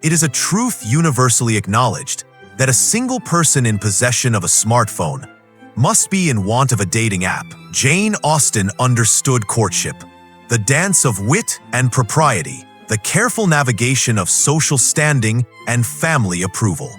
It is a truth universally acknowledged that a single person in possession of a smartphone must be in want of a dating app. Jane Austen understood courtship, the dance of wit and propriety, the careful navigation of social standing and family approval,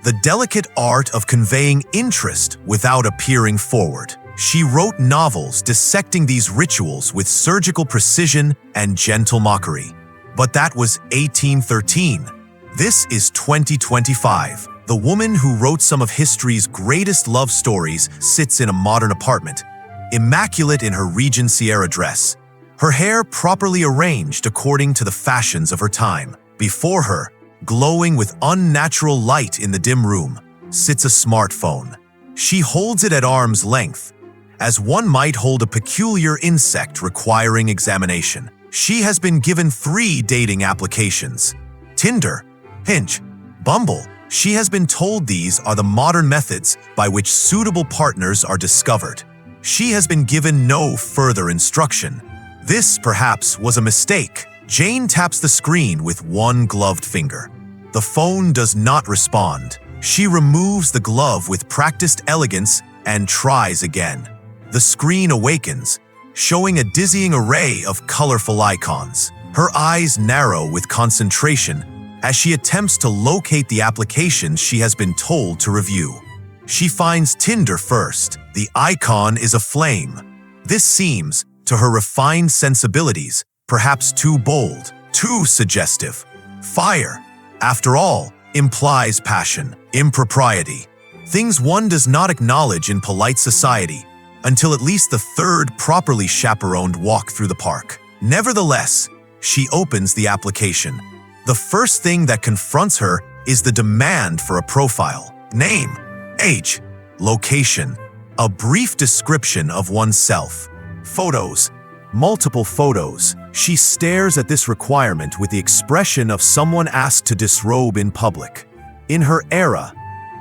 the delicate art of conveying interest without appearing forward. She wrote novels dissecting these rituals with surgical precision and gentle mockery. But that was 1813. This is 2025. The woman who wrote some of history's greatest love stories sits in a modern apartment, immaculate in her Regency-era dress, her hair properly arranged according to the fashions of her time. Before her, glowing with unnatural light in the dim room, sits a smartphone. She holds it at arm's length, as one might hold a peculiar insect requiring examination. She has been given 3 dating applications: Tinder, Hinge, Bumble. She has been told these are the modern methods by which suitable partners are discovered. She has been given no further instruction. This, perhaps, was a mistake. Jane taps the screen with one gloved finger. The phone does not respond. She removes the glove with practiced elegance and tries again. The screen awakens, showing a dizzying array of colorful icons. Her eyes narrow with concentration as she attempts to locate the applications she has been told to review. She finds Tinder first. The icon is a flame. This seems, to her refined sensibilities, perhaps too bold, too suggestive. Fire, after all, implies passion, impropriety, things one does not acknowledge in polite society until at least the 3rd properly chaperoned walk through the park. Nevertheless, she opens the application. The first thing that confronts her is the demand for a profile. Name, age, location, a brief description of oneself. Photos, multiple photos. She stares at this requirement with the expression of someone asked to disrobe in public. In her era,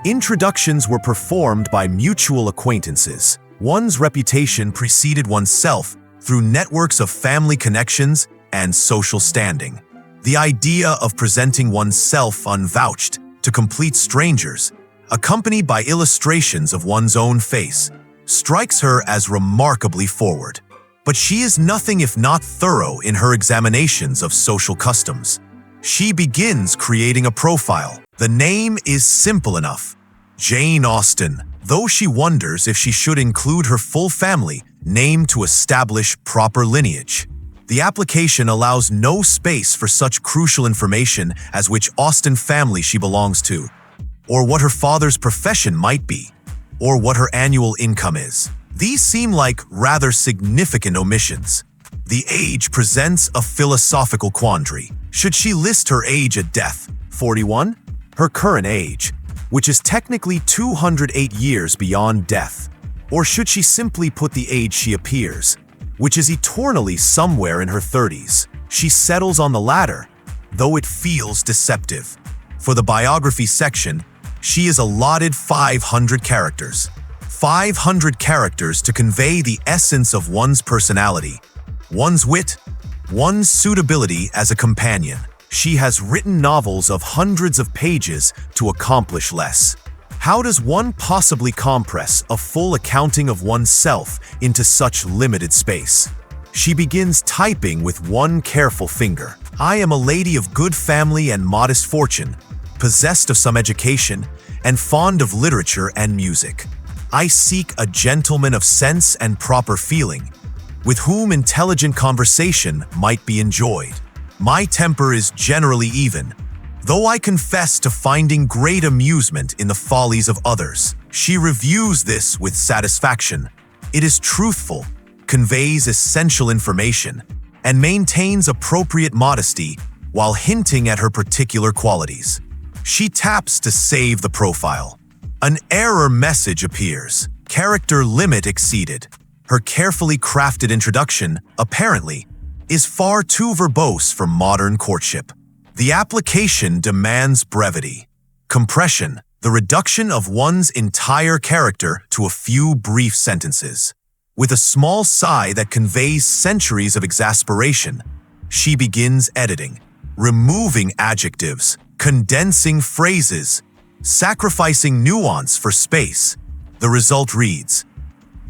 introductions were performed by mutual acquaintances. One's reputation preceded oneself through networks of family connections and social standing. The idea of presenting oneself unvouched to complete strangers, accompanied by illustrations of one's own face, strikes her as remarkably forward. But she is nothing if not thorough in her examinations of social customs. She begins creating a profile. The name is simple enough: Jane Austen, though she wonders if she should include her full family name to establish proper lineage. The application allows no space for such crucial information as which Austen family she belongs to, or what her father's profession might be, or what her annual income is. These seem like rather significant omissions. The age presents a philosophical quandary. Should she list her age at death, 41, her current age, which is technically 208 years beyond death? Or should she simply put the age she appears, which is eternally somewhere in her 30s? She settles on the latter, though it feels deceptive. For the biography section, she is allotted 500 characters. 500 characters to convey the essence of one's personality, one's wit, one's suitability as a companion. She has written novels of hundreds of pages to accomplish less. How does one possibly compress a full accounting of oneself into such limited space? She begins typing with one careful finger. I am a lady of good family and modest fortune, possessed of some education, and fond of literature and music. I seek a gentleman of sense and proper feeling, with whom intelligent conversation might be enjoyed. My temper is generally even, though I confess to finding great amusement in the follies of others. She reviews this with satisfaction. It is truthful, conveys essential information, and maintains appropriate modesty while hinting at her particular qualities. She taps to save the profile. An error message appears. Character limit exceeded. Her carefully crafted introduction, apparently, is far too verbose for modern courtship. The application demands brevity, compression, the reduction of one's entire character to a few brief sentences. With a small sigh that conveys centuries of exasperation, she begins editing, removing adjectives, condensing phrases, sacrificing nuance for space. The result reads,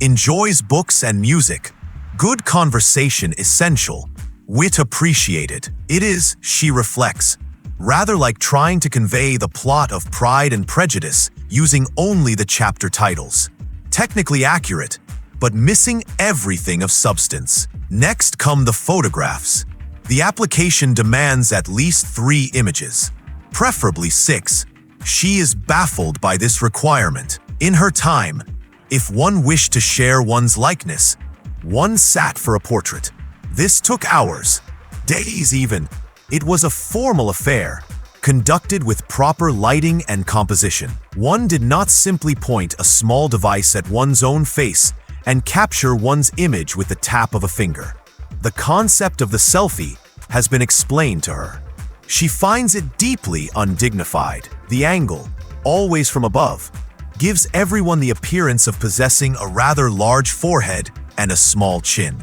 enjoys books and music, good conversation essential, wit appreciated. It is, she reflects, rather like trying to convey the plot of Pride and Prejudice using only the chapter titles. Technically accurate, but missing everything of substance. Next come the photographs. The application demands at least 3 images, preferably 6. She is baffled by this requirement. In her time, if one wished to share one's likeness, one sat for a portrait. This took hours, days even. It was a formal affair, conducted with proper lighting and composition. One did not simply point a small device at one's own face and capture one's image with the tap of a finger. The concept of the selfie has been explained to her. She finds it deeply undignified. The angle, always from above, gives everyone the appearance of possessing a rather large forehead and a small chin.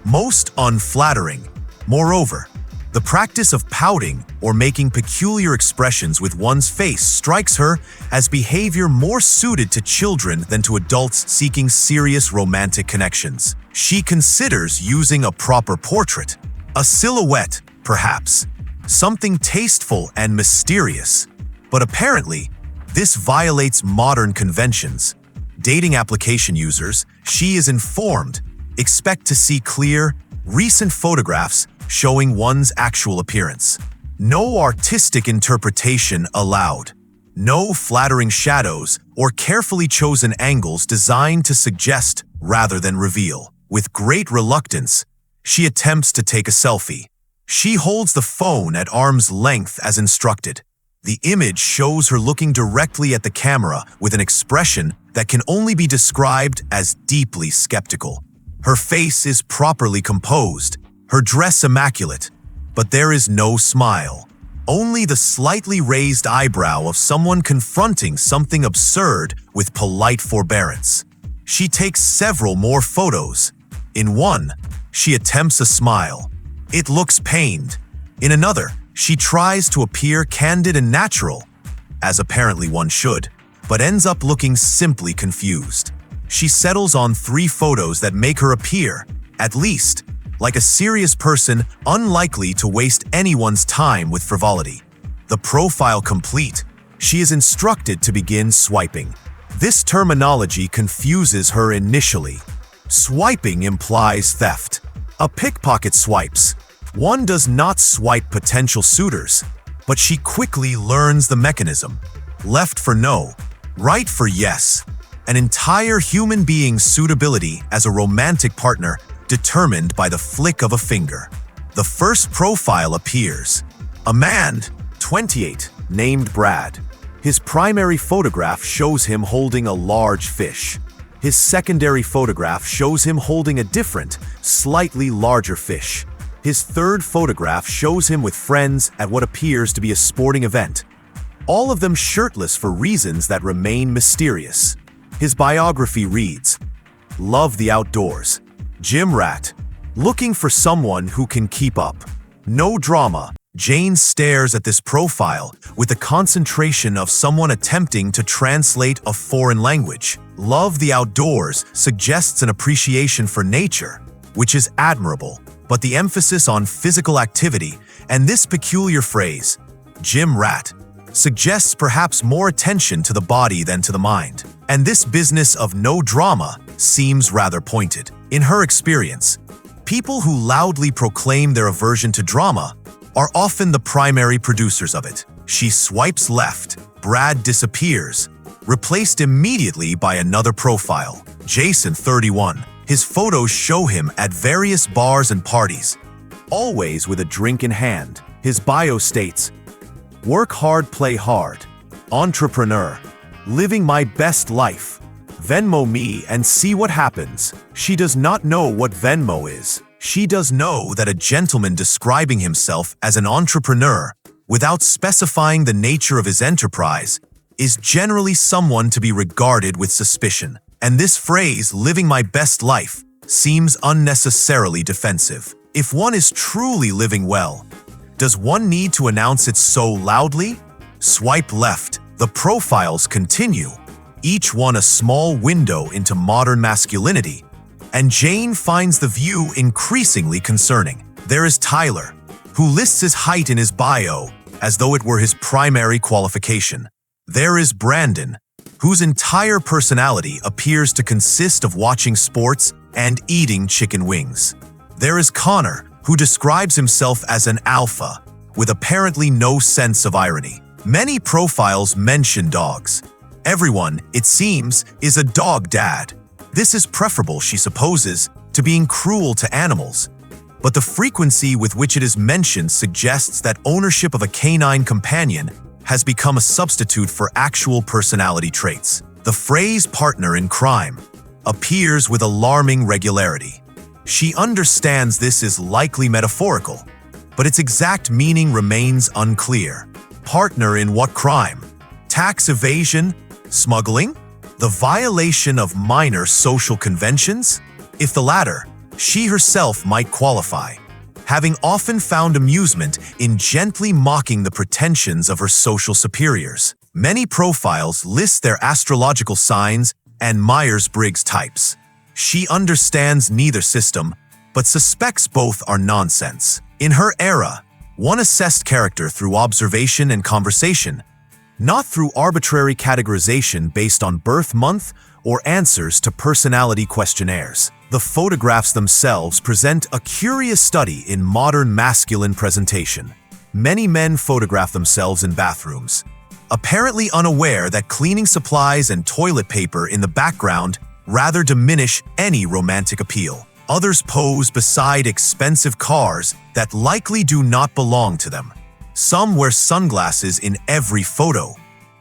Most unflattering. Moreover, the practice of pouting or making peculiar expressions with one's face strikes her as behavior more suited to children than to adults seeking serious romantic connections. She considers using a proper portrait, a silhouette, perhaps, something tasteful and mysterious. But apparently, this violates modern conventions. Dating application users, she is informed, expect to see clear, recent photographs showing one's actual appearance. No artistic interpretation allowed. No flattering shadows or carefully chosen angles designed to suggest rather than reveal. With great reluctance, she attempts to take a selfie. She holds the phone at arm's length as instructed. The image shows her looking directly at the camera with an expression that can only be described as deeply skeptical. Her face is properly composed, her dress immaculate, but there is no smile. Only the slightly raised eyebrow of someone confronting something absurd with polite forbearance. She takes several more photos. In one, she attempts a smile. It looks pained. In another, she tries to appear candid and natural, as apparently one should, but ends up looking simply confused. She settles on 3 photos that make her appear, at least, like a serious person unlikely to waste anyone's time with frivolity. The profile complete, she is instructed to begin swiping. This terminology confuses her initially. Swiping implies theft. A pickpocket swipes. One does not swipe potential suitors, but she quickly learns the mechanism. Left for no, right for yes. An entire human being's suitability as a romantic partner determined by the flick of a finger. The first profile appears. A man, 28, named Brad. His primary photograph shows him holding a large fish. His secondary photograph shows him holding a different, slightly larger fish. His third photograph shows him with friends at what appears to be a sporting event. All of them shirtless for reasons that remain mysterious. His biography reads, "Love the outdoors. Gym rat. Looking for someone who can keep up. No drama." Jane stares at this profile with the concentration of someone attempting to translate a foreign language. Love the outdoors suggests an appreciation for nature, which is admirable, but the emphasis on physical activity and this peculiar phrase, gym rat, suggests perhaps more attention to the body than to the mind. And this business of no drama seems rather pointed. In her experience, people who loudly proclaim their aversion to drama are often the primary producers of it. She swipes left. Brad disappears, replaced immediately by another profile. Jason, 31. His photos show him at various bars and parties, always with a drink in hand. His bio states, "Work hard, play hard. Entrepreneur. Living my best life. Venmo me and see what happens." She does not know what Venmo is. She does know that a gentleman describing himself as an entrepreneur, without specifying the nature of his enterprise, is generally someone to be regarded with suspicion. And this phrase, "living my best life," seems unnecessarily defensive. If one is truly living well, does one need to announce it so loudly? Swipe left, the profiles continue, each one a small window into modern masculinity, and Jane finds the view increasingly concerning. There is Tyler, who lists his height in his bio as though it were his primary qualification. There is Brandon, whose entire personality appears to consist of watching sports and eating chicken wings. There is Connor, who describes himself as an alpha, with apparently no sense of irony. Many profiles mention dogs. Everyone, it seems, is a dog dad. This is preferable, she supposes, to being cruel to animals. But the frequency with which it is mentioned suggests that ownership of a canine companion has become a substitute for actual personality traits. The phrase partner in crime appears with alarming regularity. She understands this is likely metaphorical, but its exact meaning remains unclear. Partner in what crime? Tax evasion? Smuggling? The violation of minor social conventions? If the latter, she herself might qualify, having often found amusement in gently mocking the pretensions of her social superiors. Many profiles list their astrological signs and Myers-Briggs types. She understands neither system, but suspects both are nonsense. In her era, one assessed character through observation and conversation, not through arbitrary categorization based on birth month or answers to personality questionnaires. The photographs themselves present a curious study in modern masculine presentation. Many men photograph themselves in bathrooms, apparently unaware that cleaning supplies and toilet paper in the background rather diminish any romantic appeal. Others pose beside expensive cars that likely do not belong to them. Some wear sunglasses in every photo,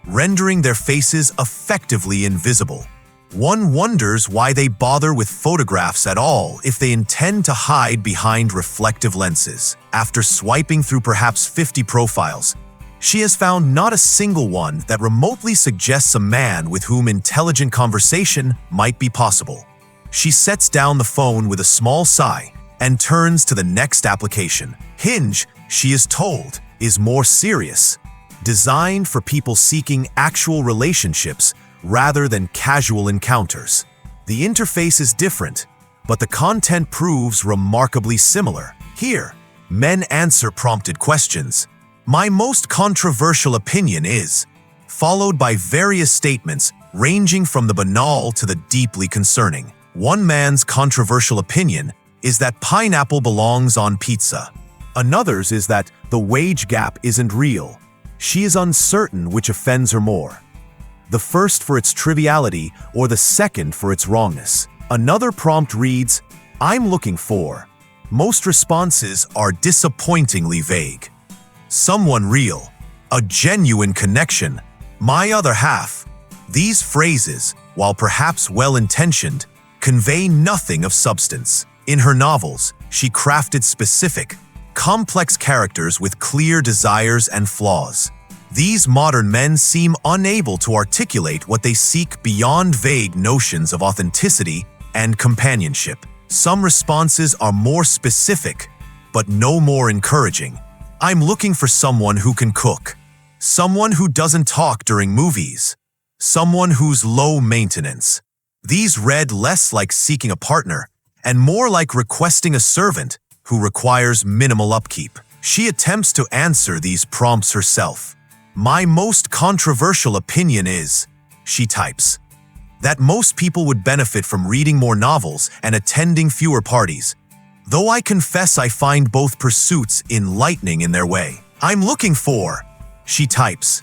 rendering their faces effectively invisible. One wonders why they bother with photographs at all if they intend to hide behind reflective lenses. After swiping through perhaps 50 profiles, she has found not a single one that remotely suggests a man with whom intelligent conversation might be possible. She sets down the phone with a small sigh and turns to the next application. Hinge, she is told, is more serious, designed for people seeking actual relationships rather than casual encounters. The interface is different, but the content proves remarkably similar. Here, men answer prompted questions. My most controversial opinion is, followed by various statements ranging from the banal to the deeply concerning. One man's controversial opinion is that pineapple belongs on pizza. Another's is that the wage gap isn't real. She is uncertain which offends her more, the first for its triviality or the second for its wrongness. Another prompt reads, I'm looking for. Most responses are disappointingly vague. Someone real, a genuine connection, my other half. These phrases, while perhaps well-intentioned, convey nothing of substance. In her novels, she crafted specific, complex characters with clear desires and flaws. These modern men seem unable to articulate what they seek beyond vague notions of authenticity and companionship. Some responses are more specific, but no more encouraging. I'm looking for someone who can cook, someone who doesn't talk during movies, someone who's low maintenance. These read less like seeking a partner and more like requesting a servant who requires minimal upkeep. She attempts to answer these prompts herself. My most controversial opinion is, she types, that most people would benefit from reading more novels and attending fewer parties, though I confess I find both pursuits enlightening in their way. I'm looking for, she types,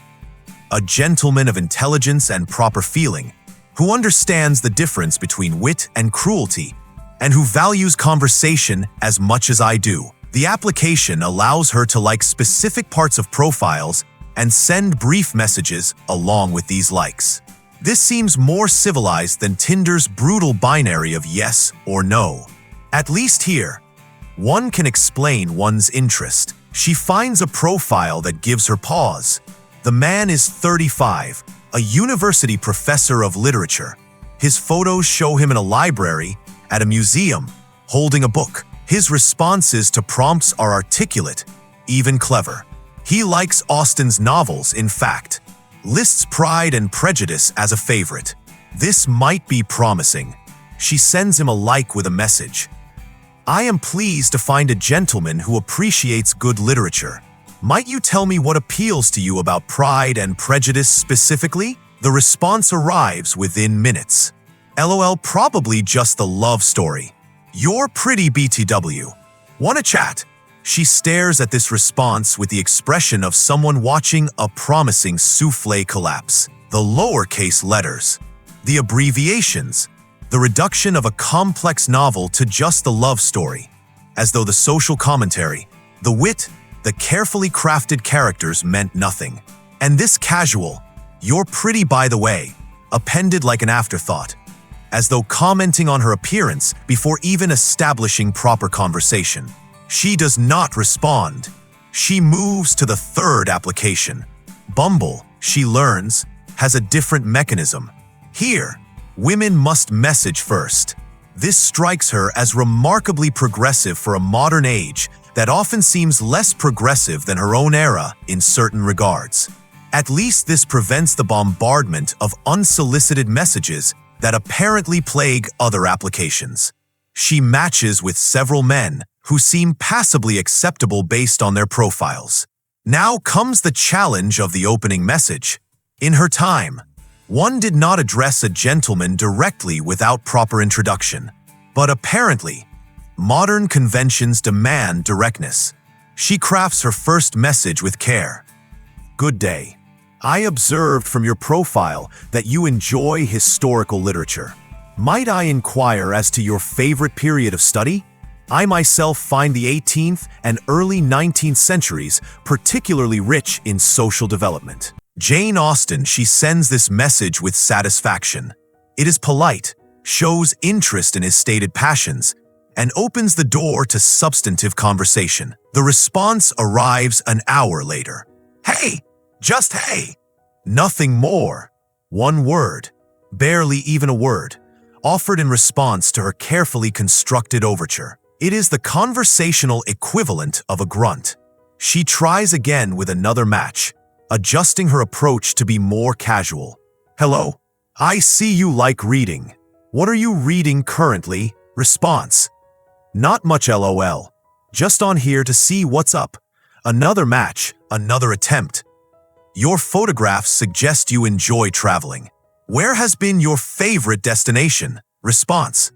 a gentleman of intelligence and proper feeling, who understands the difference between wit and cruelty, and who values conversation as much as I do. The application allows her to like specific parts of profiles and send brief messages along with these likes. This seems more civilized than Tinder's brutal binary of yes or no. At least here, one can explain one's interest. She finds a profile that gives her pause. The man is 35, a university professor of literature. His photos show him in a library, at a museum, holding a book. His responses to prompts are articulate, even clever. He likes Austen's novels, in fact. Lists Pride and Prejudice as a favorite. This might be promising. She sends him a like with a message. I am pleased to find a gentleman who appreciates good literature. Might you tell me what appeals to you about Pride and Prejudice specifically? The response arrives within minutes. LOL, probably just the love story. You're pretty BTW. Wanna chat? She stares at this response with the expression of someone watching a promising souffle collapse. The lowercase letters, the abbreviations, the reduction of a complex novel to just the love story, as though the social commentary, the wit, the carefully crafted characters meant nothing. And this casual, "You're pretty by the way," appended like an afterthought, as though commenting on her appearance before even establishing proper conversation. She does not respond. She moves to the third application. Bumble, she learns, has a different mechanism. Here, women must message first. This strikes her as remarkably progressive for a modern age that often seems less progressive than her own era in certain regards. At least this prevents the bombardment of unsolicited messages that apparently plague other applications. She matches with several men who seem passably acceptable based on their profiles. Now comes the challenge of the opening message. In her time, one did not address a gentleman directly without proper introduction. But apparently, modern conventions demand directness. She crafts her first message with care. Good day. I observed from your profile that you enjoy historical literature. Might I inquire as to your favorite period of study? I myself find the 18th and early 19th centuries particularly rich in social development. Jane Austen, she sends this message with satisfaction. It is polite, shows interest in his stated passions, and opens the door to substantive conversation. The response arrives an hour later. Hey! Just hey! Nothing more. One word, barely even a word, offered in response to her carefully constructed overture. It is the conversational equivalent of a grunt. She tries again with another match, adjusting her approach to be more casual. Hello, I see you like reading. What are you reading currently? Response. Not much LOL. Just on here to see what's up. Another match, another attempt. Your photographs suggest you enjoy traveling. Where has been your favorite destination? Response.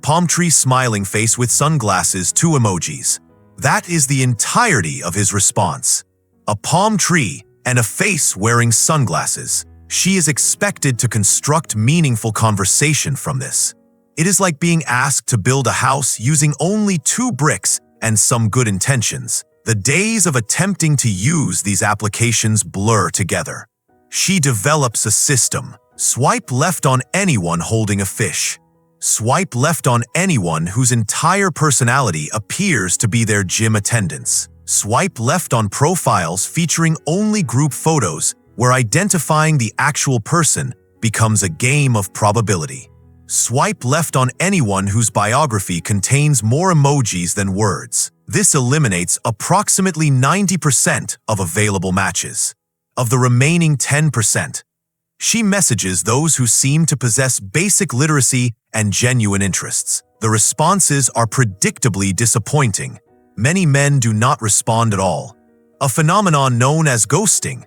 Palm tree smiling face with sunglasses, 2 emojis. That is the entirety of his response. A palm tree and a face wearing sunglasses. She is expected to construct meaningful conversation from this. It is like being asked to build a house using only 2 bricks and some good intentions. The days of attempting to use these applications blur together. She develops a system. Swipe left on anyone holding a fish. Swipe left on anyone whose entire personality appears to be their gym attendance. Swipe left on profiles featuring only group photos where identifying the actual person becomes a game of probability. Swipe left on anyone whose biography contains more emojis than words. This eliminates approximately 90% of available matches. Of the remaining 10%, she messages those who seem to possess basic literacy and genuine interests. The responses are predictably disappointing. Many men do not respond at all, a phenomenon known as ghosting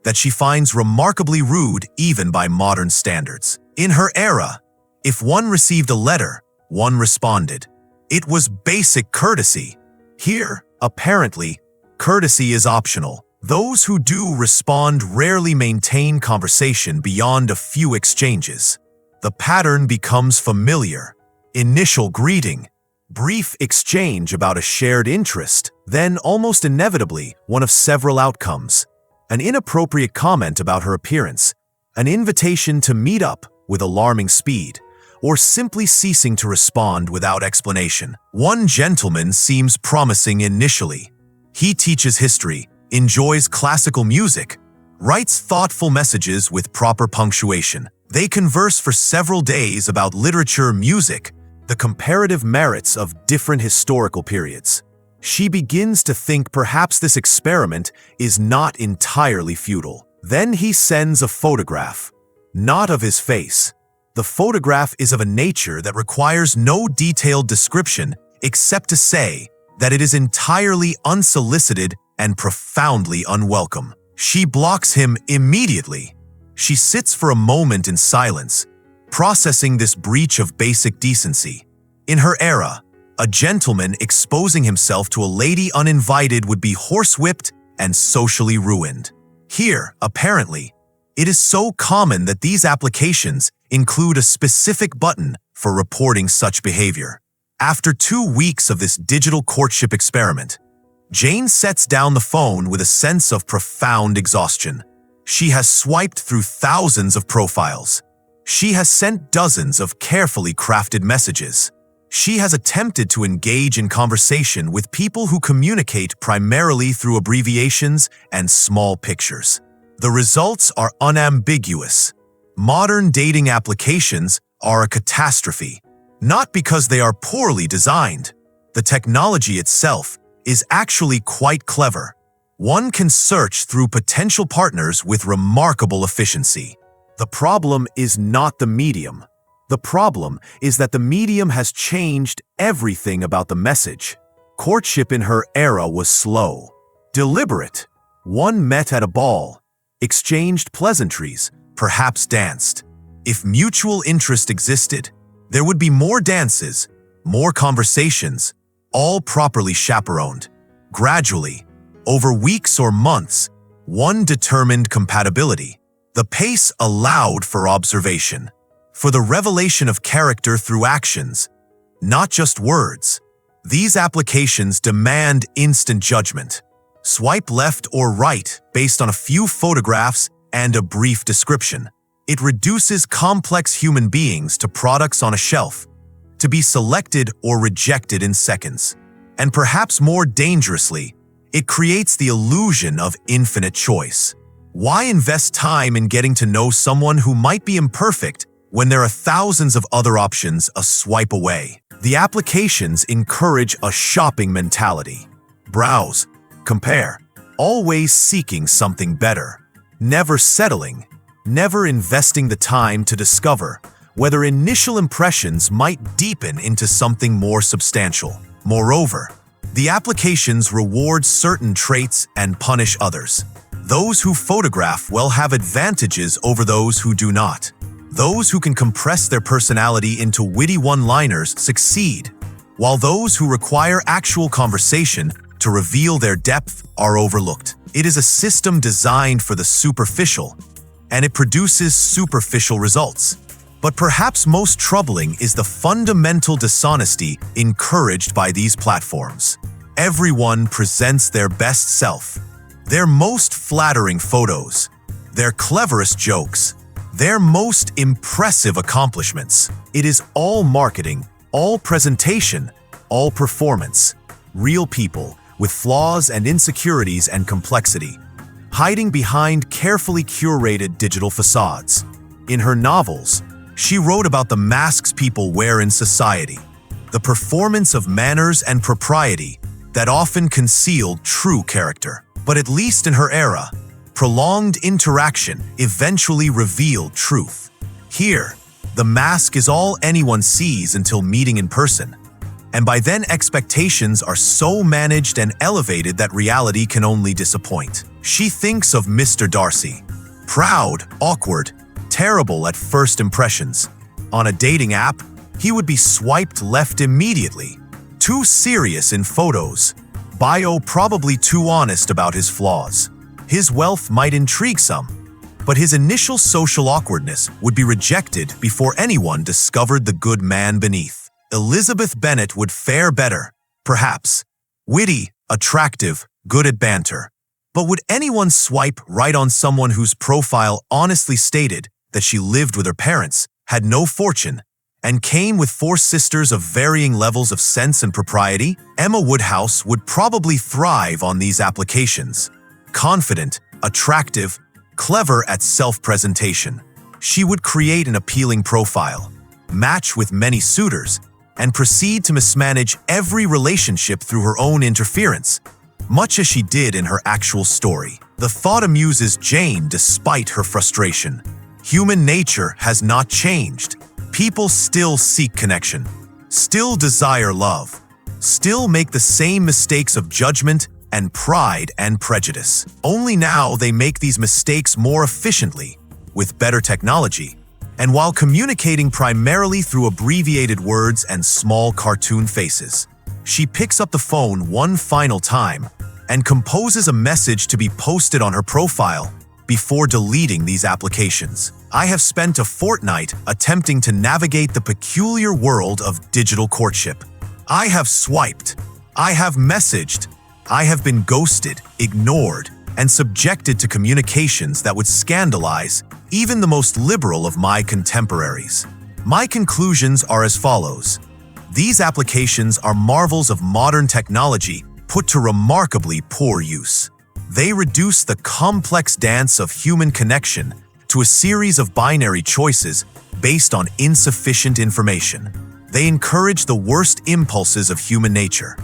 that she finds remarkably rude even by modern standards. In her era, if one received a letter, one responded. It was basic courtesy. Here, apparently, courtesy is optional. Those who do respond rarely maintain conversation beyond a few exchanges. The pattern becomes familiar. Initial greeting, brief exchange about a shared interest, then almost inevitably one of several outcomes. An inappropriate comment about her appearance, an invitation to meet up with alarming speed, or simply ceasing to respond without explanation. One gentleman seems promising initially. He teaches history, enjoys classical music, writes thoughtful messages with proper punctuation. They converse for several days about literature, music, the comparative merits of different historical periods. She begins to think perhaps this experiment is not entirely futile. Then he sends a photograph, not of his face. The photograph is of a nature that requires no detailed description except to say that it is entirely unsolicited and profoundly unwelcome. She blocks him immediately. She sits for a moment in silence, processing this breach of basic decency. In her era, a gentleman exposing himself to a lady uninvited would be horsewhipped and socially ruined. Here, apparently, it is so common that these applications include a specific button for reporting such behavior. After 2 weeks of this digital courtship experiment, Jane sets down the phone with a sense of profound exhaustion. She has swiped through thousands of profiles. She has sent dozens of carefully crafted messages. She has attempted to engage in conversation with people who communicate primarily through abbreviations and small pictures. The results are unambiguous. Modern dating applications are a catastrophe, not because they are poorly designed. The technology itself is actually quite clever. One can search through potential partners with remarkable efficiency. The problem is not the medium. The problem is that the medium has changed everything about the message. Courtship in her era was slow, deliberate. One met at a ball, exchanged pleasantries, perhaps danced. If mutual interest existed, there would be more dances, more conversations, all properly chaperoned. Gradually, over weeks or months, one determined compatibility. The pace allowed for observation, for the revelation of character through actions, not just words. These applications demand instant judgment. Swipe left or right based on a few photographs and a brief description. It reduces complex human beings to products on a shelf, to be selected or rejected in seconds. And perhaps more dangerously, it creates the illusion of infinite choice. Why invest time in getting to know someone who might be imperfect when there are thousands of other options a swipe away? The applications encourage a shopping mentality. Browse, compare, always seeking something better, never settling, never investing the time to discover whether initial impressions might deepen into something more substantial. Moreover, the applications reward certain traits and punish others. Those who photograph well have advantages over those who do not. Those who can compress their personality into witty one-liners succeed, while those who require actual conversation to reveal their depth are overlooked. It is a system designed for the superficial, and it produces superficial results. But perhaps most troubling is the fundamental dishonesty encouraged by these platforms. Everyone presents their best self, their most flattering photos, their cleverest jokes, their most impressive accomplishments. It is all marketing, all presentation, all performance. Real people with flaws and insecurities and complexity, hiding behind carefully curated digital facades. In her novels, she wrote about the masks people wear in society, the performance of manners and propriety that often concealed true character. But at least in her era, prolonged interaction eventually revealed truth. Here, the mask is all anyone sees until meeting in person, and by then expectations are so managed and elevated that reality can only disappoint. She thinks of Mr. Darcy, proud, awkward, terrible at first impressions. On a dating app, he would be swiped left immediately. Too serious in photos. Bio probably too honest about his flaws. His wealth might intrigue some, but his initial social awkwardness would be rejected before anyone discovered the good man beneath. Elizabeth Bennet would fare better, perhaps. Witty, attractive, good at banter. But would anyone swipe right on someone whose profile honestly stated that she lived with her parents, had no fortune, and came with 4 sisters of varying levels of sense and propriety? Emma Woodhouse would probably thrive on these applications. Confident, attractive, clever at self-presentation. She would create an appealing profile, match with many suitors, and proceed to mismanage every relationship through her own interference, much as she did in her actual story. The thought amuses Jane despite her frustration. Human nature has not changed. People still seek connection, still desire love, still make the same mistakes of judgment and pride and prejudice. Only now they make these mistakes more efficiently, with better technology, and while communicating primarily through abbreviated words and small cartoon faces. She picks up the phone one final time and composes a message to be posted on her profile before deleting these applications. I have spent a fortnight attempting to navigate the peculiar world of digital courtship. I have swiped, I have messaged, I have been ghosted, ignored, and subjected to communications that would scandalize even the most liberal of my contemporaries. My conclusions are as follows. These applications are marvels of modern technology put to remarkably poor use. They reduce the complex dance of human connection to a series of binary choices based on insufficient information. They encourage the worst impulses of human nature: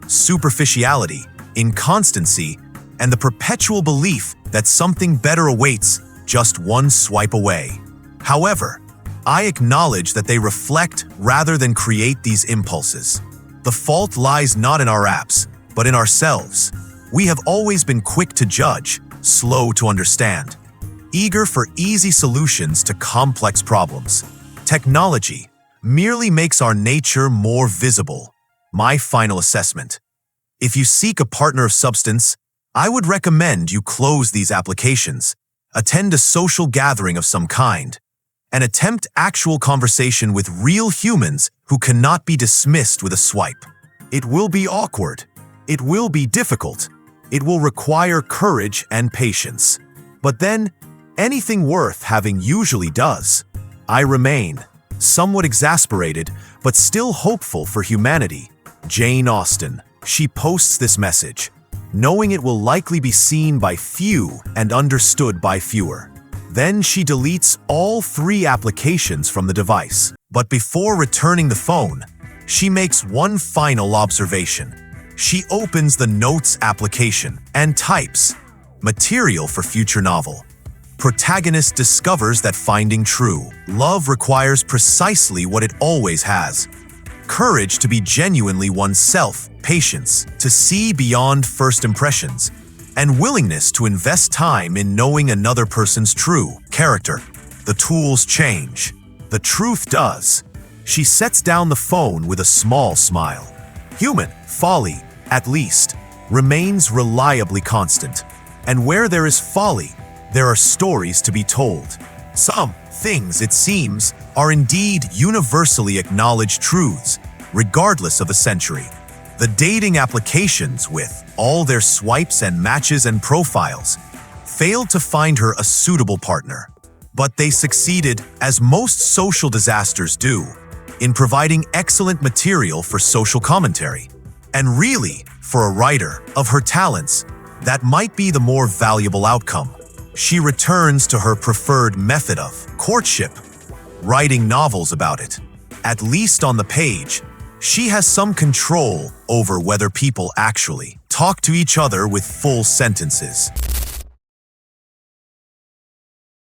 superficiality, inconstancy, and the perpetual belief that something better awaits just one swipe away. However, I acknowledge that they reflect rather than create these impulses. The fault lies not in our apps, but in ourselves. We have always been quick to judge, slow to understand, eager for easy solutions to complex problems. Technology merely makes our nature more visible. My final assessment: if you seek a partner of substance, I would recommend you close these applications, attend a social gathering of some kind, and attempt actual conversation with real humans who cannot be dismissed with a swipe. It will be awkward. It will be difficult. It will require courage and patience. But then, anything worth having usually does. I remain somewhat exasperated, but still hopeful for humanity. Jane Austen. She posts this message, knowing it will likely be seen by few and understood by fewer. Then she deletes all 3 applications from the device. But before returning the phone, she makes one final observation. She opens the Notes application and types, "Material for future novel." Protagonist discovers that finding true love requires precisely what it always has: courage to be genuinely oneself, patience to see beyond first impressions, and willingness to invest time in knowing another person's true character. The tools change. The truth does. She sets down the phone with a small smile. Human folly, at least, remains reliably constant. And where there is folly, there are stories to be told. Some things, it seems, are indeed universally acknowledged truths, regardless of the century. The dating applications, with all their swipes and matches and profiles, failed to find her a suitable partner. But they succeeded, as most social disasters do, in providing excellent material for social commentary. And really, for a writer of her talents, that might be the more valuable outcome. She returns to her preferred method of courtship, writing novels about it. At least on the page, she has some control over whether people actually talk to each other with full sentences.